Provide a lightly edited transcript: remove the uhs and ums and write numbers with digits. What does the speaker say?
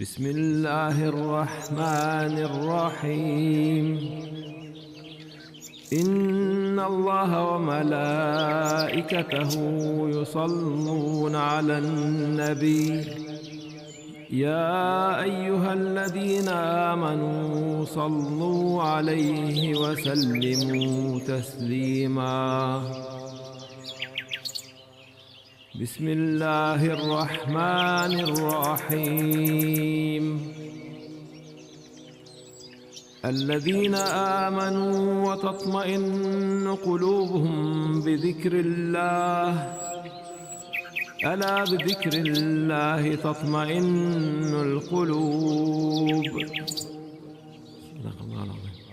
بسم الله الرحمن الرحيم. إن الله وملائكته يصلون على النبي يا أيها الذين آمنوا صلوا عليه وسلموا تسليما. بسم الله الرحمن الرحيم. الذين آمنوا وتطمئن قلوبهم بذكر الله، ألا بذكر الله تطمئن القلوب. صدق الله العظيم.